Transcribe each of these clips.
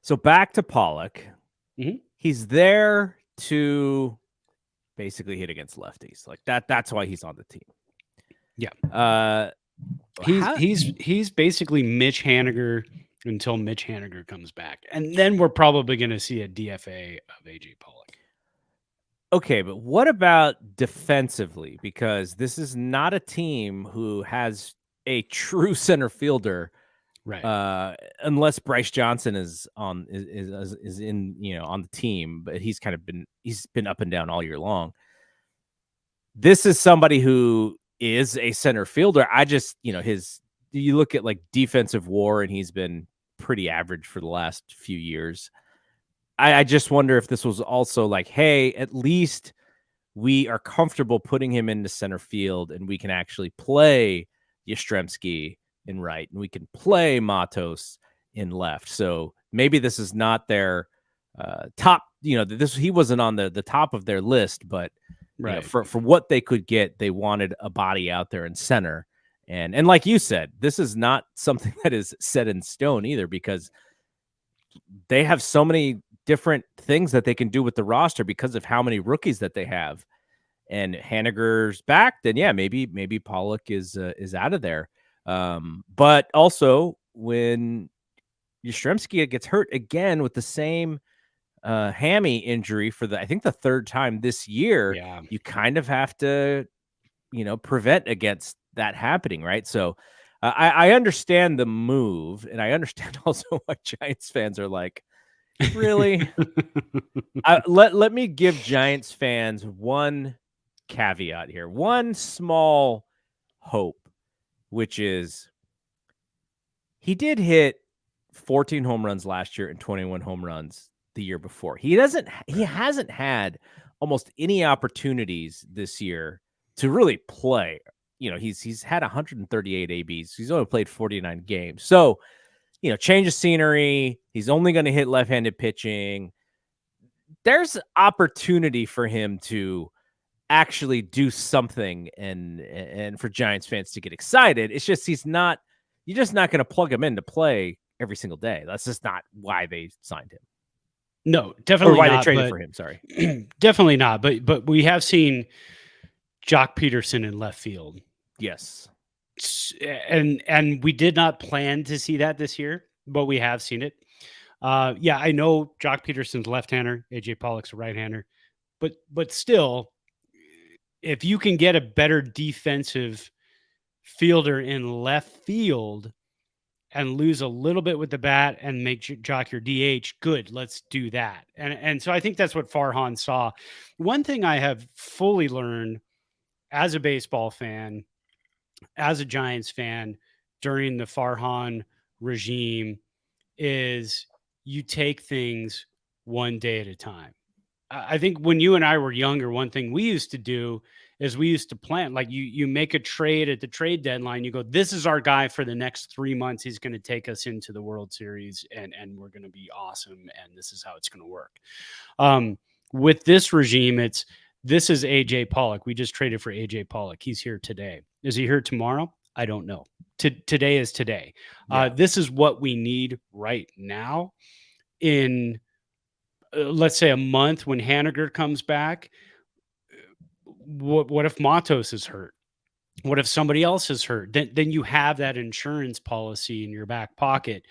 So back to Pollock. Mhm. He's there to basically hit against lefties. Like that's why he's on the team. Yeah. How, He's basically Mitch Haniger until Mitch Haniger comes back. And then we're probably going to see a DFA of AJ Pollock. okay, but what about defensively? Because this is not a team who has a true center fielder, Right. unless Bryce Johnson is in on the team, but he's been up and down all year long. This is somebody who is a center fielder. I just you look at like defensive WAR, and he's been pretty average for the last few years. I just wonder if this was also like, hey, at least we are comfortable putting him into center field, and we can actually play Yastrzemski in right, and we can play Matos in left. So maybe this is not their top. He wasn't on the top of their list, but Right. for what they could get, they wanted a body out there in center. And like you said, this is not something that is set in stone either, because they have so many different things that they can do with the roster because of how many rookies that they have. And Haniger's back, then yeah, maybe Pollock is out of there. But also when Yastrzemski gets hurt again with the same hammy injury for I think the third time this year, Yeah. you kind of have to, prevent against that happening, right? So I understand the move, and I understand also why Giants fans are like, really? Let me give Giants fans one caveat here, one small hope, which is he did hit 14 home runs last year and 21 home runs the year before. He hasn't had almost any opportunities this year to really play. He's had 138 ABs. He's only played 49 games. So, change of scenery. He's only going to hit left-handed pitching. There's opportunity for him to actually do something and for Giants fans to get excited. It's just you're just not going to plug him in to play every single day. That's just not why they signed him. No, definitely or why not. they traded for him. Sorry. Definitely not. But we have seen Jock Peterson in left field. Yes. And we did not plan to see that this year, but we have seen it. Yeah, I know Jock Peterson's left-hander, AJ Pollock's a right-hander, but still, if you can get a better defensive fielder in left field and lose a little bit with the bat and make Jock your DH, good, let's do that. And so I think that's what Farhan saw. One thing I have fully learned as a baseball fan, as a Giants fan during the Farhan regime is you take things one day at a time. I think when you and I were younger, one thing we used to do is we used to plan, like you make a trade at the trade deadline. You go, this is our guy for the next 3 months. He's going to take us into the World Series and we're going to be awesome. And this is how it's going to work. With this regime, this is AJ Pollock. We just traded for AJ Pollock. He's here today. Is he here tomorrow? I don't know. Today is today. Yeah. This is what we need right now. In let's say a month when Haniger comes back, what if Matos is hurt? What if somebody else is hurt? Then you have that insurance policy in your back pocket.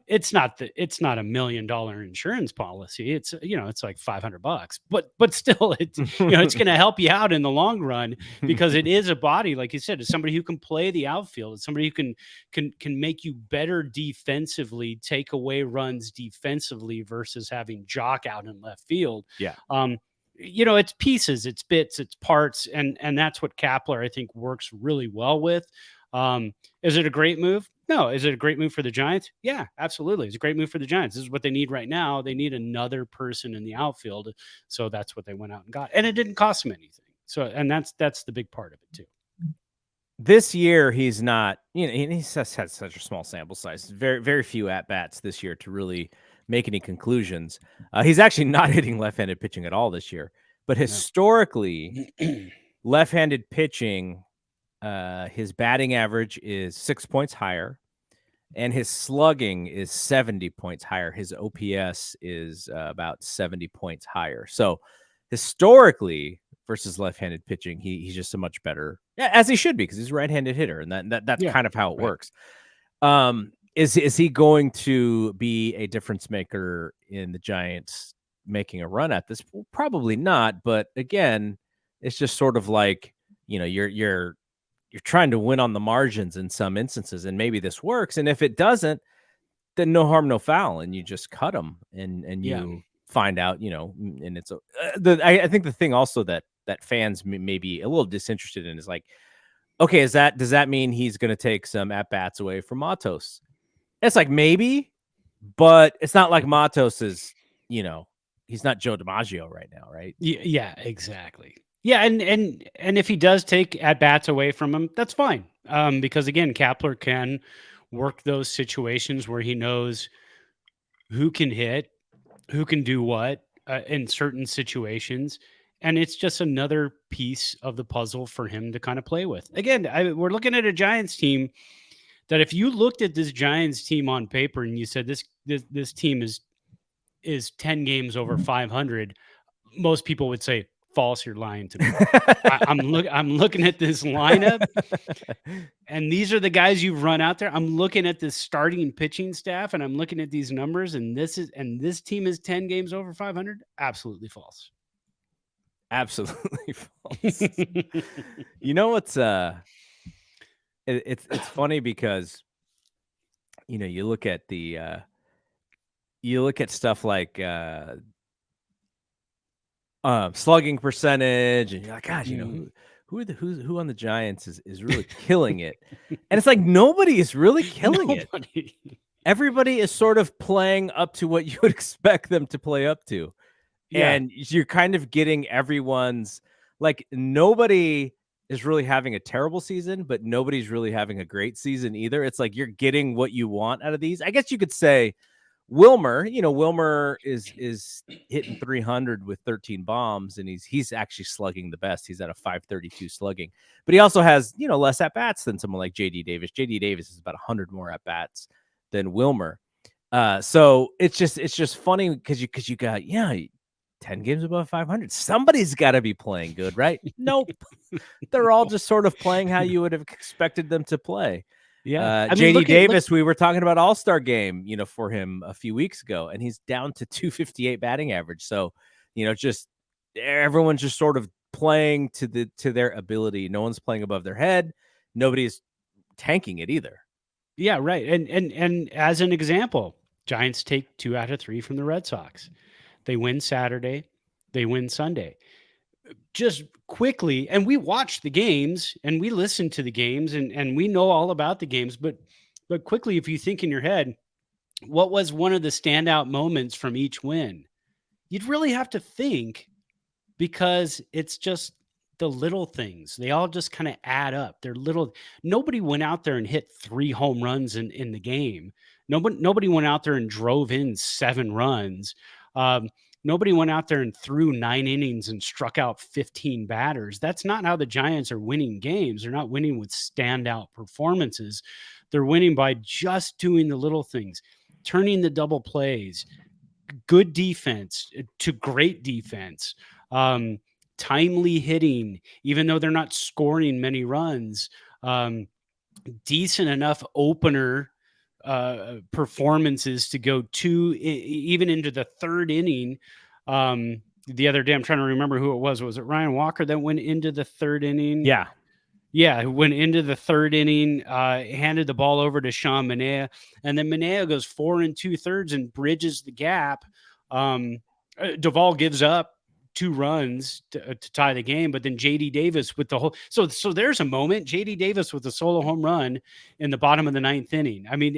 It's not $1 million insurance policy. It's it's like $500, but still it's it's going to help you out in the long run because it is a body, like you said, it's somebody who can play the outfield. It's somebody who can make you better defensively, take away runs defensively versus having Jock out in left field. Yeah. It's pieces, it's bits, it's parts, and that's what Kapler, I think, works really well with. Is it a great move? No. Is it a great move for the Giants? Yeah, absolutely. It's a great move for the Giants. This is what they need right now. They need another person in the outfield. So that's what they went out and got. And it didn't cost them anything. So, and that's the big part of it too. This year, he's not, he's just had such a small sample size. Very, very few at-bats this year to really make any conclusions. He's actually not hitting left-handed pitching at all this year. But historically, left-handed pitching, his batting average is 6 points higher, and his slugging is 70 points higher. His OPS is about 70 points higher. So historically, versus left-handed pitching, he's just a much better, as he should be, because he's a right-handed hitter, and that's Yeah, kind of how it right. works. Is he going to be a difference maker in the Giants making a run at this? Well, probably not. But again, it's just sort of like, you're trying to win on the margins in some instances, and maybe this works. And if it doesn't, then no harm, no foul, and you just cut them, and Yeah. you find out, and it's I think the thing also that fans may be a little disinterested in is like, okay, does that mean he's going to take some at bats away from Matos? It's like maybe, but it's not like Matos is, he's not Joe DiMaggio right now, right? Yeah, exactly. Yeah, and if he does take at bats away from him, that's fine. Because again, Kapler can work those situations where he knows who can hit, who can do what in certain situations, and it's just another piece of the puzzle for him to kind of play with. Again, we're looking at a Giants team that if you looked at this Giants team on paper and you said this team is 10 games over 500, most people would say false, you're lying to me. I'm looking at this lineup, and these are the guys you've run out there. I'm looking at this starting pitching staff, and I'm looking at these numbers, and this team is 10 games over 500. Absolutely false. Absolutely false. You know what's it's funny because you look at stuff like slugging percentage, and you're like, gosh, who on the Giants is really killing it, and it's like nobody is really killing it. Everybody is sort of playing up to what you would expect them to play up to. Yeah. And you're kind of getting everyone's, like, nobody is really having a terrible season, but nobody's really having a great season either. It's like you're getting what you want out of these. I guess you could say Wilmer is hitting 300 with 13 bombs, and he's actually slugging the best. He's at a 532 slugging, but he also has, less at bats than someone like JD Davis. JD Davis is about 100 more at bats than Wilmer. So it's just funny because you got 10 games above 500. Somebody's got to be playing good, right? Nope. They're all just sort of playing how you would have expected them to play. Yeah. JD Davis, we were talking about All-Star game, for him a few weeks ago, and he's down to 258 batting average. So, just everyone's just sort of playing to their ability. No one's playing above their head. Nobody's tanking it either. Yeah, right. And as an example, Giants take 2 out of 3 from the Red Sox. They win Saturday, they win Sunday. Just quickly, and we watch the games and we listen to the games and we know all about the games, but quickly, if you think in your head, what was one of the standout moments from each win? You'd really have to think, because it's just the little things. They all just kind of add up. They're little. Nobody went out there and hit 3 home runs in the game. Nobody went out there and drove in 7 runs. Nobody went out there and threw 9 innings and struck out 15 batters. That's not how the Giants are winning games. They're not winning with standout performances. They're winning by just doing the little things, turning the double plays, good defense to great defense, timely hitting, even though they're not scoring many runs, decent enough opener performances to go even into the 3rd inning. The other day, I'm trying to remember who it was. Was it Ryan Walker that went into the 3rd inning? Yeah, who went into the 3rd inning, handed the ball over to Sean Manaea, and then Manaea goes 4 2/3 and bridges the gap. Duvall gives up 2 runs to tie the game, but then JD Davis with the whole so there's a moment, JD Davis with a solo home run in the bottom of the 9th inning. I mean,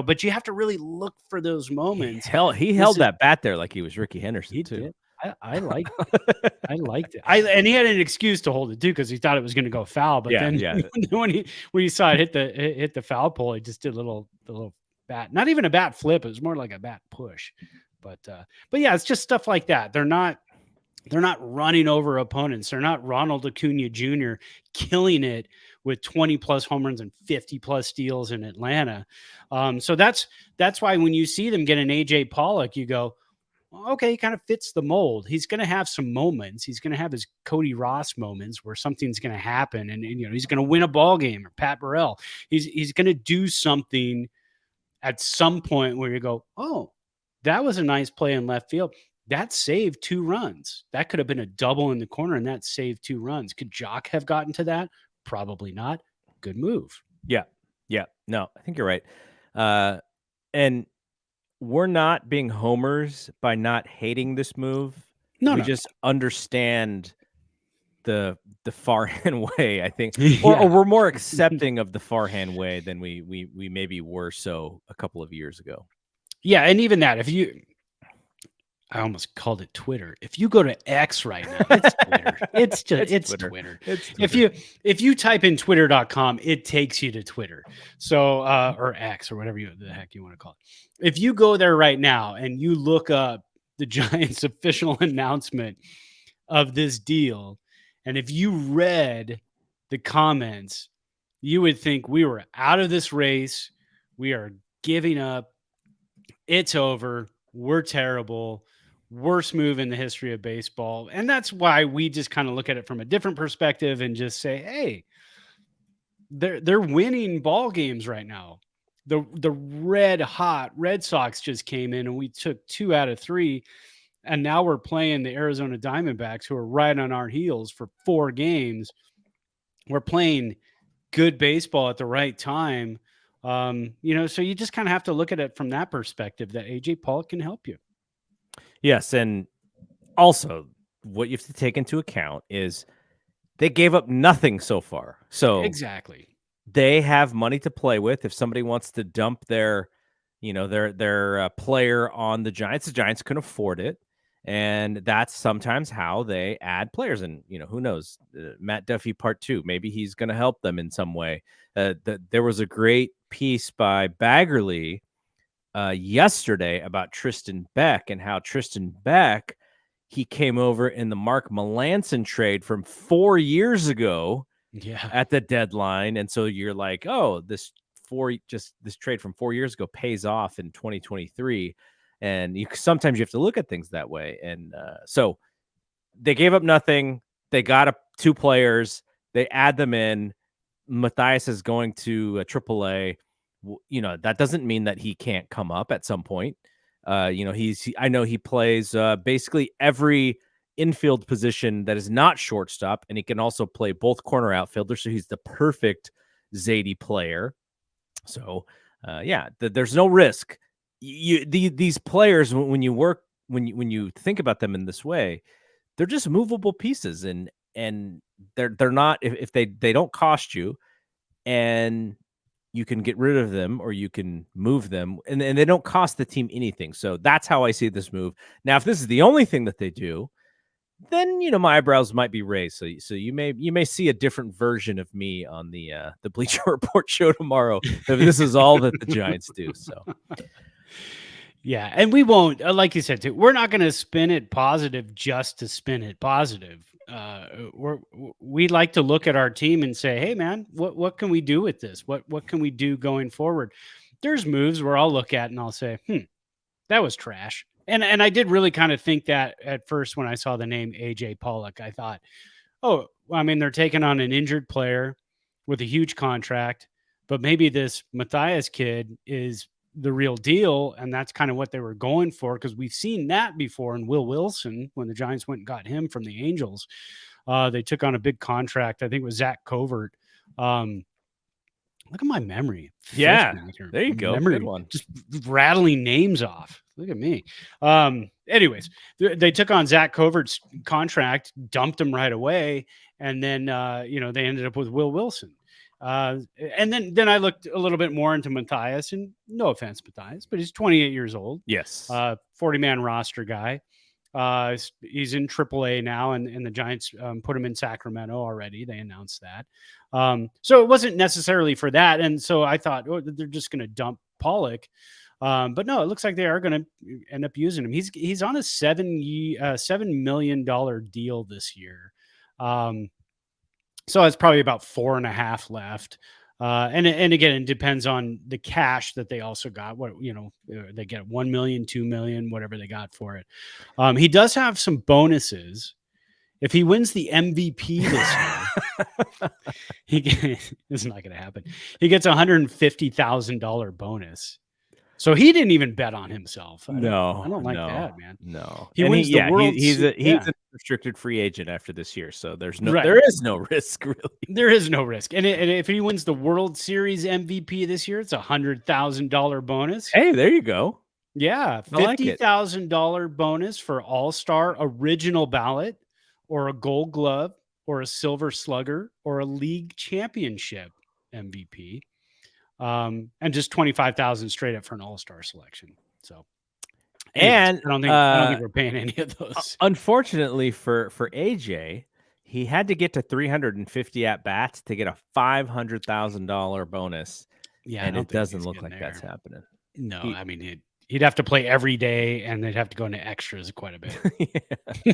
but you have to really look for those moments. He held that bat there like he was Ricky Henderson. He too. Did. I liked it. I liked it. And he had an excuse to hold it too, because he thought it was going to go foul. But then when he saw it hit the foul pole, he just did the little bat, not even a bat flip. It was more like a bat push. But yeah, it's just stuff like that. They're not running over opponents. They're not Ronald Acuna Jr. killing it with 20 plus home runs and 50 plus steals in Atlanta. So that's why when you see them get an AJ Pollock, you go, okay, he kind of fits the mold. He's going to have some moments. He's going to have his Cody Ross moments where something's going to happen, and he's going to win a ball game, or Pat Burrell. He's going to do something at some point where you go, oh, that was a nice play in left field. That saved 2 runs. That could have been a double in the corner, and that saved 2 runs. Could Jock have gotten to that? Probably not. Good move. Yeah. No, I think you're right. And we're not being homers by not hating this move. We just understand the Farhan way, I think, or we're more accepting of the Farhan way than we maybe were so a couple of years ago. Yeah, and even that, I almost called it Twitter. If you go to X right now, it's Twitter. It's Twitter. It's Twitter. If you type in twitter.com, it takes you to Twitter. So or X or whatever the heck you want to call it. If you go there right now and you look up the Giants official announcement of this deal, and if you read the comments, you would think we were out of this race. We are giving up. It's over. We're terrible. Worst move in the history of baseball. And that's why we just kind of look at it from a different perspective and just say, hey, they're winning ball games right now. The red hot Red Sox just came in and we took 2 out of 3. And now we're playing the Arizona Diamondbacks, who are right on our heels for 4 games. We're playing good baseball at the right time. So you just kind of have to look at it from that perspective, that AJ Pollock can help you. Yes, and also what you have to take into account is they gave up nothing so far. So exactly, they have money to play with. If somebody wants to dump their player on the Giants can afford it, and that's sometimes how they add players. And who knows, Matt Duffy Part 2, maybe he's going to help them in some way. There was a great piece by Baggerly yesterday about Tristan Beck and how Tristan Beck, he came over in the Mark Melancon trade from 4 years ago at the deadline. And so you're like, oh, this trade from 4 years ago pays off in 2023. And sometimes you have to look at things that way. And so they gave up nothing. They got 2 players. They add them in. Matthias is going to AAA. That doesn't mean that he can't come up at some point. I know he plays basically every infield position that is not shortstop, and he can also play both corner outfielders. So he's the perfect Zaidi player. So there's no risk. These players, when you think about them in this way, they're just movable pieces, and they're not, if they don't cost you, and you can get rid of them or you can move them, and they don't cost the team anything. So that's how I see this move. Now, if this is the only thing that they do, then my eyebrows might be raised. So you may see a different version of me on the Bleacher Report show tomorrow if this is all that the Giants do. So yeah, and we won't, like you said, we're not going to spin it positive just to spin it positive. We like to look at our team and say, hey man, what can we do with this? What can we do going forward? There's moves where I'll look at and I'll say, that was trash. And I did really kind of think that at first when I saw the name AJ Pollock. I thought, oh, I mean, they're taking on an injured player with a huge contract, but maybe this Matthias kid is the real deal, and that's kind of what they were going for, because we've seen that before in Will Wilson when the Giants went and got him from the Angels. They took on a big contract. I think it was Zach Covert. Look at my memory. Yeah, there you go. Memory, good one. Just rattling names off. Look at me. Anyways, they took on Zach Covert's contract, dumped him right away, and then they ended up with Will Wilson. And then I looked a little bit more into Matthias, and no offense, Matthias, but he's 28 years old. Yes. 40-man roster guy. He's in AAA now, and the Giants put him in Sacramento already. They announced that. So it wasn't necessarily for that. And so I thought, they're just going to dump Pollock. But no, it looks like they are going to end up using him. He's on a $7 million deal this year. So it's probably about 4.5 left. And again, it depends on the cash that they also got. What, they get 1 million, 2 million, whatever they got for it. He does have some bonuses. If he wins the MVP this year, it's not going to happen. He gets $150,000 bonus. So he didn't even bet on himself. I don't like that, man. No, he wins the World. He's a restricted free agent after this year, so there is no risk really. There is no risk, and if he wins the World Series MVP this year, it's $100,000 bonus. Hey, there you go. Yeah, $50,000 bonus for All-Star original ballot, or a Gold Glove, or a Silver Slugger, or a League Championship MVP. And just 25,000 straight up for an All-Star selection. So, anyways, and I don't think we're paying any of those. Unfortunately for AJ, he had to get to 350 at bats to get a $500,000 bonus. Yeah, and it doesn't look like that's happening. No, I mean he'd have to play every day, and they'd have to go into extras quite a bit. Yeah.